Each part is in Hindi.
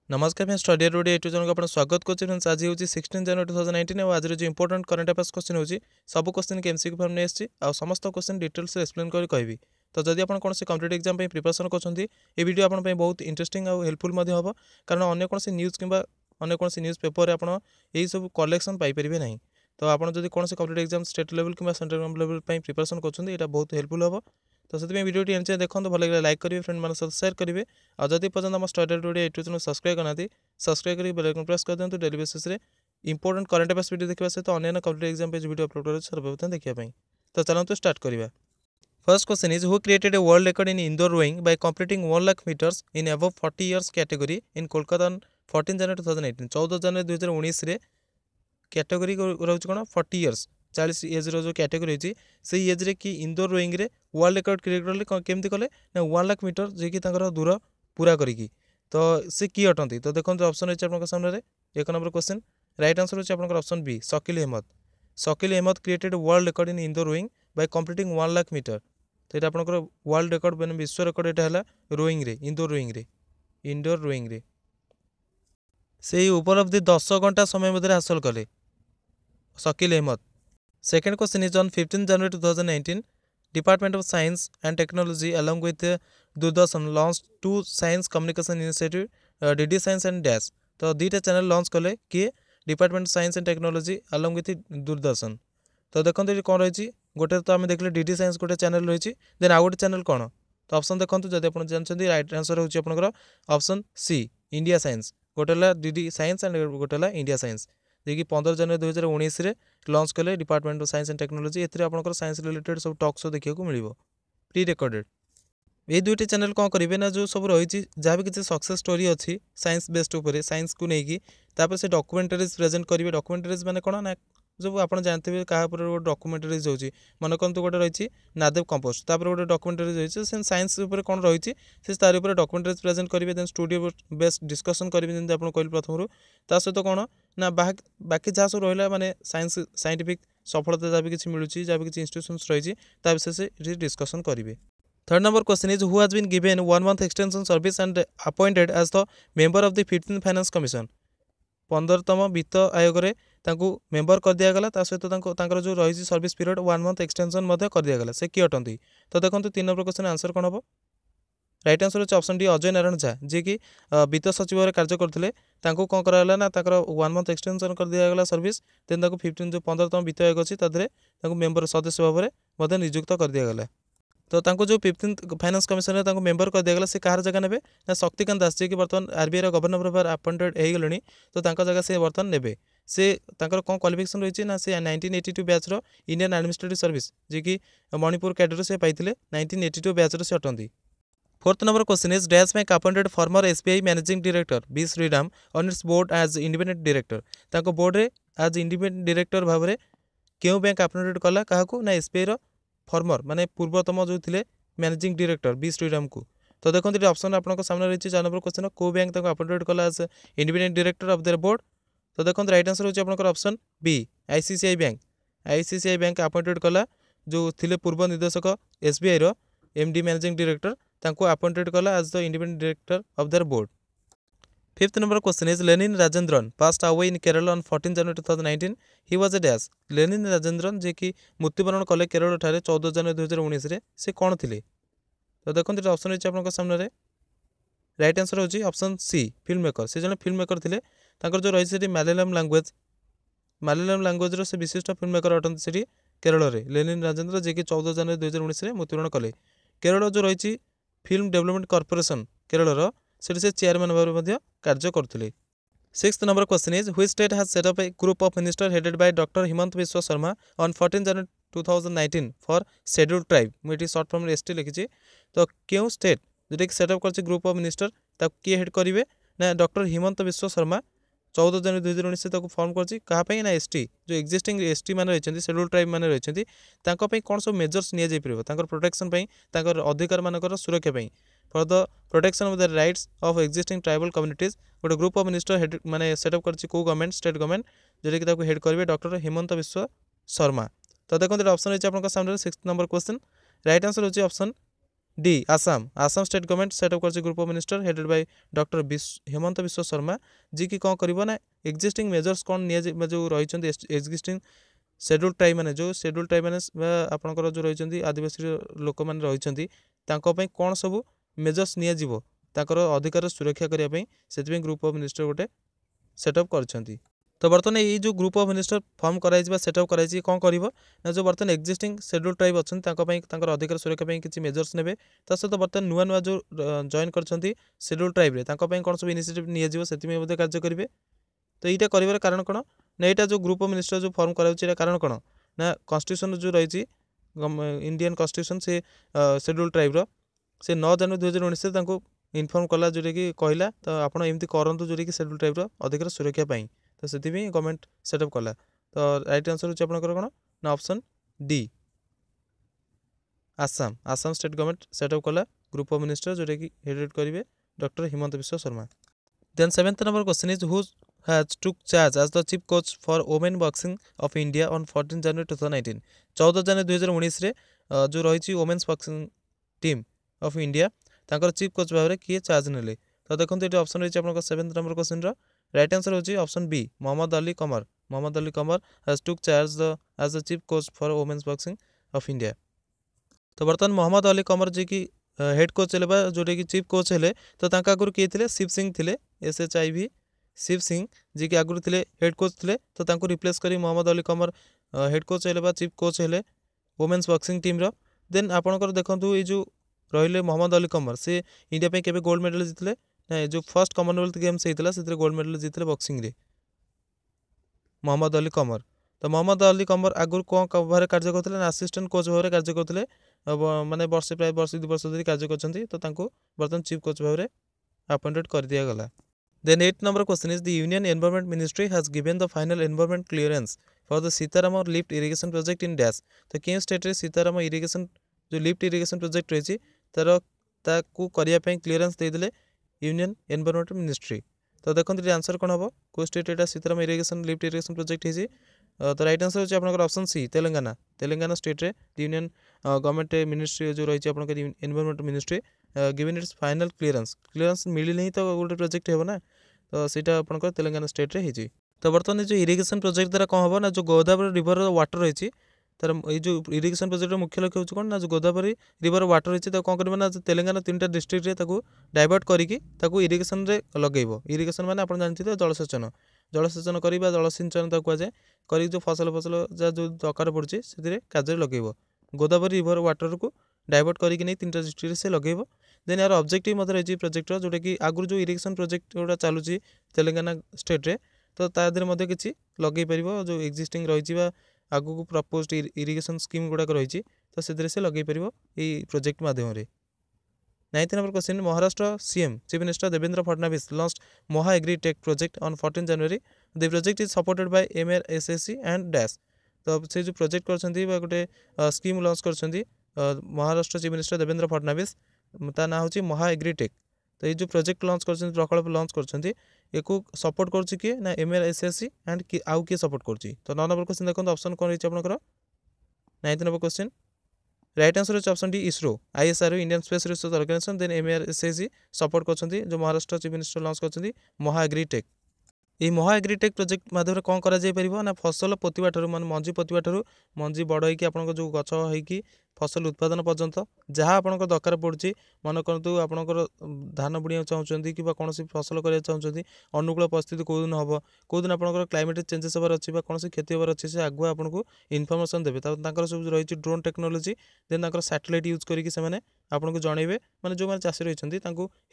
नमस्कार मैं स्टडी रोड यूट्यूब चैनल को आप स्वागत करुँच फ्रेंड्स। आज हूँ 16 जनवरी 2019 और आज जो इंपोर्टेंट करंट अफेयर्स क्वेश्चन हो सब क्वेश्चन के एमसीक्यू फॉर्म नहीं आ समस्त क्वेश्चन डिटेल्स एक्सप्लेन कर कहबी। तो जब आप कौन कॉम्पिटिटिव एग्जाम प्रिपरेशन कर वीडियो आप बहुत इंटरेस्टिंग और हेल्पफुल हम कारण अन्य कौन न्यूज कि अन्य कौन न्यूज पेपर आप यही सब कलेक्शन पाइपर ना। तो आपड़ जब कौन कॉम्पिटिटिव एग्जाम स्टेट लेवल कि सेंट्रल लेवल प्रिपरेशन कर बहुत हेल्पफुल हम। तो से वीडियो एंड देखो भल लगे लाइक करेंगे फ्रेंड मान सेयार करेंगे और जब पर्यटन आम study video YouTube channel subscribe करना सब्सक्राइब कर बेल आइकन प्रेस कर दिखाँ daily basis important current affairs video देखा सहित अन्य कॉम्पिटिटिव एग्जाम पे वीडियो अपलोड कर सर्वप्रथम देखा। तो चलते स्टार्ट करवा। First question is who created a world record in indoor rowing by completing 1 lakh metres in above 40 years category in Kolkata on 14 January 2018। 14 January 2019 category रोच कौन 40 इयर्स 40 एज रो कैटेगरी होती से एज रे कि इंडोर रोइंग रे वर्ल्ड रिकॉर्ड क्रिएट कले केमती कले ना 1 लाख मीटर जी कि दूर पूरा करी। तो सी किए अटंती। तो देखो ऑप्शन अच्छे आप सामने एक नंबर क्वेश्चन राइट आंसर होची आपनकर option B Shakeel Ahmed. Shakeel Ahmed created world record in indoor rowing by completing 1 lakh metre. तो ये आपनकर वर्ल्ड रिकॉर्ड मैंने विश्व रिकॉर्ड यहाँ है रोइंग रे इंडोर रोइंग रे से उपलब्धि 10 घंटा समय मध्य हासिल कले Shakeel Ahmed. Second question is on 15 January 2019 Department of Science and Technology along with Doordarshan launched 2 science communication initiative DD Science and Dash। तो दुईटा चैनल लॉन्च कले किए department science and technology along with Doordarshan. तो देखो ये कौन रही गोटे तो आम देखले डीडी साइंस गोटे चैनल रही देन आउ गोटे चैनल कौन। तो ऑप्शन देखो जब आप जानते राइट आंसर होकर ऑप्शन सी इंडिया साइंस गोटे डीडी साइंस एंड गोटे इंडिया साइंस जी कि 15 जनवरी 2019 लॉन्च कले Department of Science and Technology. एथिरे आपनकर साइंस रिलेटेड सब टॉक शो देखा मिल प्री रिकॉर्डेड। ये दुईटी चैनल कौन करेंगे ना जो सब रही जहाँ भी किसी सक्सेस स्टोरी अच्छी साइंस बेस्ड उपर साइंस को लेकिन से डॉक्यूमेंटरीज प्रेजेंट करेंगे। डॉक्यूमेंटरीज मैंने कौन ना जो आप जानते हैं क्या गोटे डॉक्यूमेंटरीज होची मन करते गोटे रही नादेव कंपोस्ट तापर गोटे डॉक्यूमेंटरीज रही से साइंस उपर कौन रही से तार उपर डॉक्यूमेंटरीज प्रेजेंट करेंगे देन स्टूडियो बेस्ड डिस्कसन करेंगे जमी आप कहली प्रथम ता सहित कौन ना बाकी जहाँ सब रहा माने साइंस साइंटिफिक सफलता जहाँ भी किसी मिलूँ जहाँ भी किसी इंस्टीट्यूशंस रही विषय से डिस्कसन करेंगे। Third number question is who has been given 1 month extension service and appointed as the member of the 15th finance commission. 15तम वित्त आयोग में मेंबर कर दिगला सहित जो रही सर्विस पीरियड 1 month एक्सटेंशन कर दिगला से किए अटंती। तो देखो 3 नंबर क्वेश्चन आंसर कौन हम राइट आंसर होची ऑप्शन डी अजय नारायण झा जी कि वित्त सचिव कार्य करते कौन कराला ना 1 month एक्सटेंशन कर दिगला सर्विस देन 15 जो 15तम वित्त आयोग अच्छी मेंबर सदस्य भाव में नियुक्त कर दिगला। तो जो 15th फाइनेंस कमिशन मेंबर कर दिगला से कहार जगह ने ना शक्तिकांत दास जी की बर्तमान आरबीआई गवर्नर भाव अपॉइंटेड हो गले। तो जगह से बर्तमान ने से कौन क्वालिफिकेशन रही ना से 1982 बैच इंडियन एडमिनिस्ट्रेटिव सर्विस जी कि मणिपुर कैडर से पाई 1982 बैच से अटंती। Fourth number question is dash bank appointed former SBI managing director B Sriram on its board as independent director. Board रे एज इंडिपेंडेंट डायरेक्टर भाव में क्यों बैंक अपॉइंटेड कला क्या ना एसबीआई फॉर्मर माने पूर्वतम जो थे मैनेजिंग डायरेक्टर बी श्रीराम को। तो देखो ये ऑप्शन आपको सामने रही 4 नंबर क्वेश्चन को बैंक अपॉइंटेड कला as independent director of their board. तो देखो राइट आंसर होची आपनकर option B ICICI bank. ICICI bank appointed कला जो थे पूर्व निर्देशक एसबीआई रो एमडी मैनेजिंग डायरेक्टर तांको अपॉइंटेड कला as the independent director of their board. Fifth number question is Lenin Rajendran passed away in Kerala on 14 January 2019 he was a dash. Lenin Rajendran जी कि मृत्युवरण कले केरल ठारे 14 जनवरी 2019 से कौन थे। तो देखो ये ऑप्शन रही आपको सामने राइट आंसर होची ऑप्शन सी फिल्म मेकर। से जन फिल्म मेकर थे जो रही मलयालम लैंग्वेज से विशिष्ट फिल्म मेकर अटंती से केरल में लेनिन राजेंद्र जी कि 14 जनवरी 2019 मृत्युवरण कले। केरल जो रही फिल्म डेवलपमेंट कॉर्पोरेशन केरल से चेयरमैन भाव में कार्य करते। Sixth number question is which state has set up A group of minister headed by doctor Himanta Biswa Sharma on 14 January 2019 for scheduled tribe. मुझे सर्ट फॉर्म एसटी लिखी। तो क्यों स्टेट जोटा कि सेटअप कर ग्रुप ऑफ मिनिस्टर किए हेड करेंगे ना doctor Himanta Biswa Sharma 14 January 2019 form कर ना एसटी जो एक्जिस्टिंग एसटी मैंने रही शेड्यूल्ड ट्राइब मैंने रही कौन सब मेजर्स निपर प्रोटेक्शन अधिकार मानकर सुरक्षा for the protection of the rights of existing tribal communities गोटे ग्रुप ऑफ मिनिस्टर हेड माने सेटअप कर गवर्नमेंट स्टेट गवर्नमेंट जोटा कि हेड करेंगे डॉक्टर हिमंत बिश्व शर्मा। तो देखो ऑप्शन रही है आपको सामने 6th number question right answer होची option D Assam Assam state government setup कर group of minister headed by doctor Hemant Biswa Sarma जी की कौन कर ना एक्जिस्टिंग मेजर्स कौन नि जो रही एक्जिस्टिंग शेड्यूल ट्राइब मैंने जो शेड्यूल ट्राइब मैंने आपंकर जो रही आदिवासी लोक मैंने रही कौन सब मेजर्स नियाजिवो ताकर अधिकार सुरक्षा करने से ग्रुप ऑफ मिनिस्टर गोटे सेटअप कर। तो बर्तमान ये जो ग्रुप ऑफ मिनिस्टर फॉर्म कराई सेटअप कराई कौन कर जो बर्तमान एक्जिस्टिंग शेड्यूल ट्राइब अच्छा अधिकार सुरक्षा किसी मेजर्स ने सहित बर्तमान नुआ नुआ जो जॉइन कर शेड्यूल ट्राइब कौन सब इनिशिएटिव नि कार्य करेंगे। तो यहाँ कर कारण कौन ना यहाँ जो ग्रुप ऑफ मिनिस्टर जो फॉर्म कराई कारण कौन ना कन्स्टिट्यूशन जो रही इंडियन कन्स्टिट्यूशन से शेड्यूल ट्राइब्र से 9 जनवरी 2019 इनफर्म कला जोटा कि कहला तो आपड़ एमती करूँ जोटा कि शेड्यूल ट्राइब्र अधिकार सुरक्षा तो से गवर्नमेंट सेटअप कला। तो राइट आंसर होची आपनकर कोन ना option D Assam Assam state government setup कला ग्रुप ऑफ मिनिस्टर जोटा कि हेडेड करेंगे doctor Himanta Biswa Sharma. Then 7th number question is who has took charge as the chief coach for women boxing of India on 14 January 2019 14 January 2019 रे जो रही women's boxing team of India तांकर चीफ कोच भाव में किए चार्ज नेले। तो देखो ये ऑप्शन रही है 7th number question right answer होची option B Mohammad Ali Qamar has took charge as the chief coach for women's boxing of India. तो बर्तमान मोहम्मद अली कमर जी की हेड कोच है जोटा कि चीफ कोच है तो आगुरी किए थे शिव सिंह थे SHIV शिव सिंह जी की आगुरी थे हेड कोच थे तो रिप्लेस कर मोहम्मद अली कमर हेड कोच है चीफ कोच है वुमेन्स बॉक्सिंग टीम रो। देन आपंकर देखो ये जो रही मोहम्मद अली कमर से इंडिया पे केबे गोल्ड मेडल जीतले ना जो फर्स्ट कॉमनवेल्थ गेम्स होता से गोल्ड मेडल जीतले बॉक्सिंग रे मोहम्मद अली कमर। तो मोहम्मद अली कमर आगुरी कौन भाव कार्य करते असिस्टेंट कोच भाव कार्य करते माने वर्षे प्राय वर्ष 2 वर्ष धरी कार्य कर बर्तमान चीफ कोच भाव में अपॉइंटेड कर दिया गला। Then 8th number question is the union environment ministry has given the final environment clearance for the Sitaram lift irrigation project in dash. तो कें स्टेट रे सीताराम इरिगेशन जो लिफ्ट इरिगेशन प्रोजेक्ट रही तार ताकू करने क्लीयरेंस देदेले यूनियन एनवायरमेंट मिनिस्ट्री। तो देखो ये आंसर कौन हम को स्टेट एटा Sitaram irrigation lift irrigation project है। तो राइट आंसर होची आपनकर option C Telangana Telangana state रे यूनियन गवर्नमेंट मिनिस्ट्री जो रही आपनकर environment ministry given it's final clearance मिलने ही तो गोटे प्रोजेक्ट हो ना तो सीटा आपनकर तेलंगाना स्टेट रे ही। तो बर्तमान जो इरिगेशन प्रोजेक्ट द्वारा कौन हम ना जो गोदावरी रिवर वाटर रही तार ये जो इरिगेशन प्रोजेक्ट मुख्य लक्ष्य होची कौन ना जो गोदावरी रिवर वाटर रही तो कौन कर ना तेलंगाना 3टा डिस्ट्रिक्ट रे डाइवर्ट करिकी इरिगेशन रे लगेइबो। इरिगेशन माने आपण जानथिबे जलसेचन करबा जलसिंचन कह जाए कर जो फसल जो दरकार पड़ुछि से कार्य लगेइबो गोदावरी रिवर वाटर को डाइवर्ट करके नहीं 3टा डिस्ट्रिक्ट से लगेइबो। देन यार ऑब्जेक्टिव रही प्रोजेक्ट जोटा कि आगुरी जो इरिगेशन प्रोजेक्ट जोटा चलुची तेलंगाना स्टेट रे तो तादेह किसी लगे पार जो एक्जिस्टिंग रही आगु को प्रपोज्ड इरिगेशन स्कीम गुड़ाक रही तो से लगे पार ये प्रोजेक्ट माध्यम। 9th number question Maharashtra CM chief minister Devendra Fadnavis launched मोहा agri tech project on 14 January the project is supported by MRSSC and dash. तो से जो प्रोजेक्ट कर गोटे स्कीम लॉन्च कर महाराष्ट्र चीफ मिनिस्टर देवेंद्र फडणवीस ता ना हूँ मोहा एग्री टेक। तो ये जो प्रोजेक्ट लॉन्च कर प्रकल्प लॉन्च कर सपोर्ट कर किए ना MRSSC एंड आउ किए सपोर्ट कर। तो 9 नंबर क्वेश्चन देखो ऑप्शन कौन रही आपंकर 9th number question right answer होची option D ISRO ISRO Indian space research organisation. Then MRSSC support कर जो महाराष्ट्र चीफ मिनिस्टर लॉन्च कर मोहा एग्री टेक। ये मोहा एग्री टेक प्रोजेक्ट माध्यम कौन कर फसल पोतिबा ठारू मान मंजी पोतिबा ठारू मंजी बड़ होगी आपन जो गछ होगी फसल उत्पादन पर्यंत जहाँ आपन दरकार पड़ुछि मन करतु आपनकर धान बुणिया चाहते कि कौन फसल करा चाहते अनुकूल परिस्थिति कौ दिन हम कौ दिन आपंकर क्लाइमेट चेंजेस होबार अच्छी कौन क्षति होबार अच्छी से आगुआ आपको इनफर्मेशन देते सब रही drone technology then satellite use करके आपको जनइबे मैंने जो मैंने चाषी रही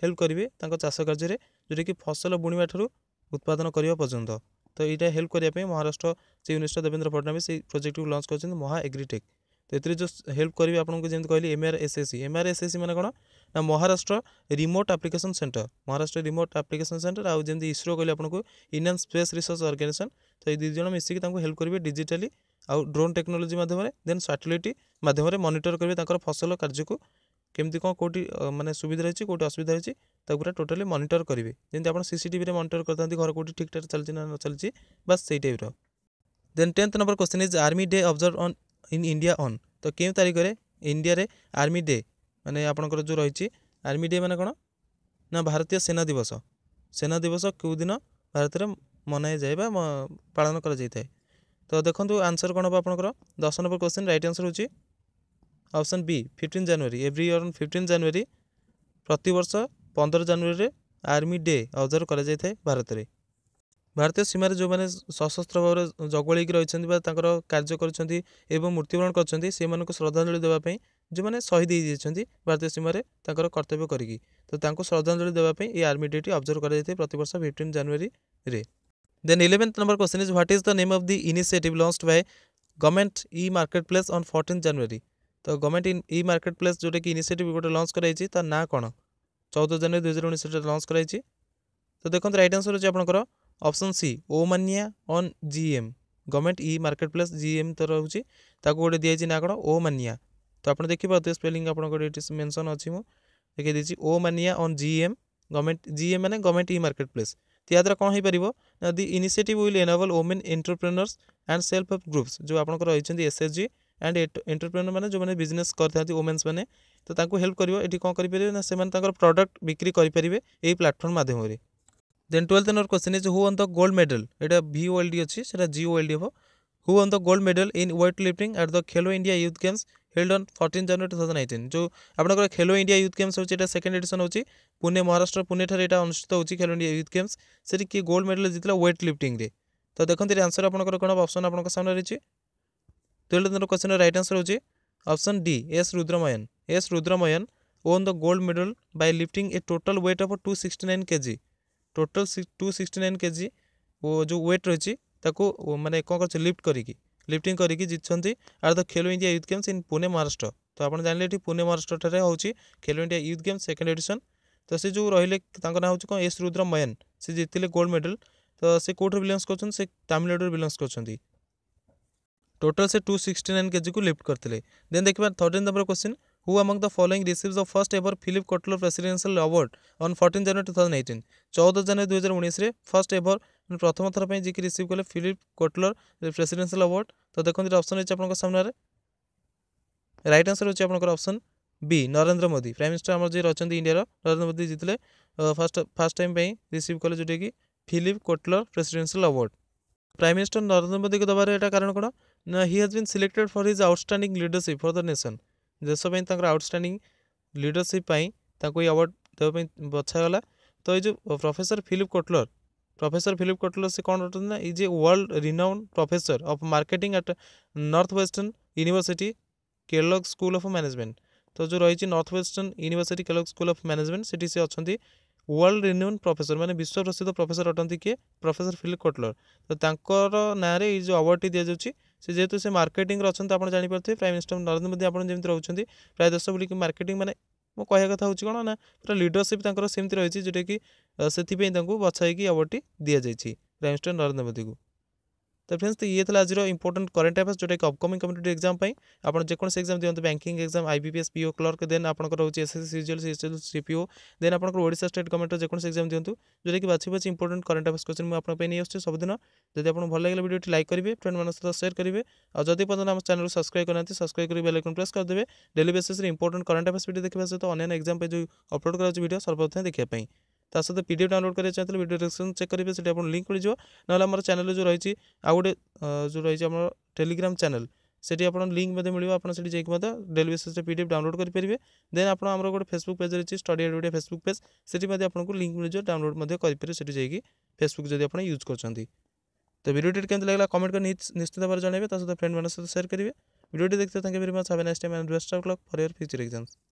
हेल्प करेंगे चाष कार्य जोटा कि फसल बुणवा ठारू उत्पादन करने पर्यंत। तो यहाँ हेल्प करने Maharashtra chief minister Devendra Fadnavis project को लॉन्च कर मोहा एग्रीटेक। तो ये जो हेल्प करेंगे आपको जमी कहली MRSSC मैंने कौन ना Maharashtra remote application centre Maharashtra remote application centre आउ जमी इसरो कहली आपको इंडियन स्पेस रिसर्च ऑर्गेनाइजेशन। तो ये 2 जन मिसिक हेल्प करेंगे डिजिटली आउ ड्रोन टेक्नोलोजी माध्यम देन सैटेलाइट माध्यम मॉनिटर करेंगे फसल कार्य को केमती कौन कौटी माने सुविधा रही कौटी असुविधा रही पूरा टोटाली मॉनिटर करेंगे जमी आप CCTV मॉनिटर करते घर कौटी ठीक ठाक चलती ना न चलती बस से type. Then 10th number question is army day observe on in India on. तो कें तारीख में इंडिया रे आर्मी डे माने आपणकर जो रही आर्मी डे माने कौन ना भारतीय सेना दिवस क्यों दिन भारत में मनाई जाए पालन कर तो देखो आंसर कौन हम आपंकर 10 नंबर क्वेश्चन राइट आंसर होची option B 15 January every year on 15 January प्रति वर्ष 15 जनवरी आर्मी डे ऑब्जर्व करा जाए भारत में भारतीय सीमार जो मैंने सशस्त्र भाव जगुआल रही कार्य कर मृत्युवरण कर श्रद्धांजलि देवाई जो मैंने शहीद होती भारतीय सीमार कर्तव्य करी तो श्रद्धांजलि देवाई ये आर्मी डे टी ऑब्जर्व कर प्रति वर्ष 15 जनवरी रे। Then 11th number question is what is the name of the initiative launched by government e market place on 14 January तो गवर्नमेंट ई मार्केट प्लेस जोटा कि इनिशिएटिव गोटे लॉन्च कराई तार ना कौन 14 जनवरी 2019 लॉन्च कराई तो देखो राइट आंसर होची आपनकर option C Womaniya on GeM government e market place GeM तो रोचे गोटे दिखाई ना कौन ओमानिया तो आप देखिए स्पेलिंग आपको मेंशन अच्छी मुझे देखिए Womaniya on GeM government GeM माने गवर्नमेंट ई मार्केट प्लेस तो या द्वारा कौन हो पार the initiative will enable women entrepreneurs and self help groups जो आप रही एसएचजी एंड एंटरप्रेन्योर मैंने जो मैंने बिजनेस करते वोमेन्स मैंने तो हेल्प कर ये कौन करेंगे प्रोडक्ट बिक्री करेंगे यही प्लाटफर्म माध्यम then 12th number question is who won the gold medal एटा VOLD अच्छी से GOLD hum who won the gold medal in weightlifting at the Khelo India youth games held on 14 January 2019 जो आपंकर खेलो इंडिया यूथ गेम्स होता सेकेंड एडिशन होची पुणे महाराष्ट्र पुणे ठारे एटा अनुष्ठित होची खेलो इंडिया यूथ गेम्स से किए गोल्ड मेडल जीतला वेट लिफ्टिंग रे तो देखते आंसर आपंकर कौन ऑप्शन आपन सामने रही 12th number question right answer होची ऑप्शन डी एस रुद्रमयन won the gold medal by lifting a total weight of 269 kg total 269 kg वो जो वेट रही माने कौन कर लिफ्टिंग करके जीतते are the Khelo India youth games इन पुणे महाराष्ट्र तो आप जानले ये पुणे महाराष्ट्र ठारे होची खेलो India youth games second edition तो से जो रही ना हूँ कौन एस रुद्रमयन से जीतते गोल्ड मेडल तो से कौट बिलंग्स कर तमिलनाडु बिलंग्स कर टोटल से 269 kg को लिफ्ट करते देन देखिए 13 number question who among the following receives the first ever Philip Kotler presidential award on 14 January 2018 14 January 2019 रे फर्स्ट एवर प्रथम थर जी रिसीव कले फिलिप कोटलर प्रेसिडेंशियल अवार्ड तो देखते ऑप्शन अच्छे आप सामने राइट आंसर होची आपनकर option B Narendra Modi prime minister आम जी रही इंडिया नरेंद्र मोदी जीतले फर्स्ट टाइम रिसीव कले जोटा कि Philip Kotler presidential award prime minister Narendra Modi को दबार एटा कारण कौन ना ही has been selected for his outstanding leadership for the nation देश आउटस्टैंडिंग लीडरशिप ये अवार्ड देवाई बछागला तो ये जो प्रोफेसर फिलिप कोटलर से कौन होते ना is a world renowned professor of marketing at north western university Kellogg school of management तो जो रही north western university Kellogg school of management से अच्छी वर्ल्ड रिन्यून प्रोफेसर माने विश्व प्रसिद्ध प्रोफेसर अटंती किए प्रोफेसर फिलिप कोटलर तो तांकर ना रे जो अवार्ड टी दि जाऊँगी से जेहेतु से मार्केटिंग अच्छा आप जापर प्राइम मिनिस्टर नरेंद्र मोदी आप जमी रोचे प्राय देश बुल मार्केटिंग माने मो कह कथा हूँ कौन ना पूरा लीडरशिप सेमती रही जोटा कि से बछाई अवार्ड टी दि जाइए प्राइम मिनिस्टर नरेंद्र मोदी को तो फ्रेंड्स तो ये था आज इंपोर्टेंट करेंट अफेयर्स जोटा कि अपकमिंग कम्पिटिटिव एग्जाम आप जेकोसी एग्जाम दिखाते banking exam IBPS PO clerk then आप SSC CGL CPO देन आप ओडिशा स्टेट गवर्नमेंट जेकोसी एग्जाम दिखाँ जोटा कि बाछी इंपोर्टेंट करेंट अफेयर्स क्वेश्चन मुझे नहीं आसुच्छी सबदिन जब आपको भल लगे वीडियो लाइक करेंगे फ्रेंड मान सहित सेयर करेंगे और जब पर्यटन आम चैनल सब्सक्राइब करना सब्सक्राइब कर बेल आइकन प्रेस करदे daily basis important current affairs video देखा सहित अन्य एग्जाम जो अपलोड कर वीडियो सर्वप्रथम देखापी ता सहित PDF डाउनलोड करना चाहते वीडियो डिस्क्रिप्शन चेक करेंगे से लिंक मिल जाए ना चैनल जो रही आ गए जो रही टेलीग्राम चैनल से लिंक मिले आप डेली बेसिस PDF डाउनलोड करेंगे देन आप गोटे फेसबुक पेज रही स्टडी एड फेसबुक पेज से आपको लिंक मिल जाए डाउनलोड करेंगे से फेसबुक जब आप यूज कर तो वीडियो केमती लगा कमेंट कर निश्चित भाव जनइबे सहित फ्रेंड मान सहित सेयर करेंगे वीडियो देखते thank you very much have a nice time and best of luck for your future exams.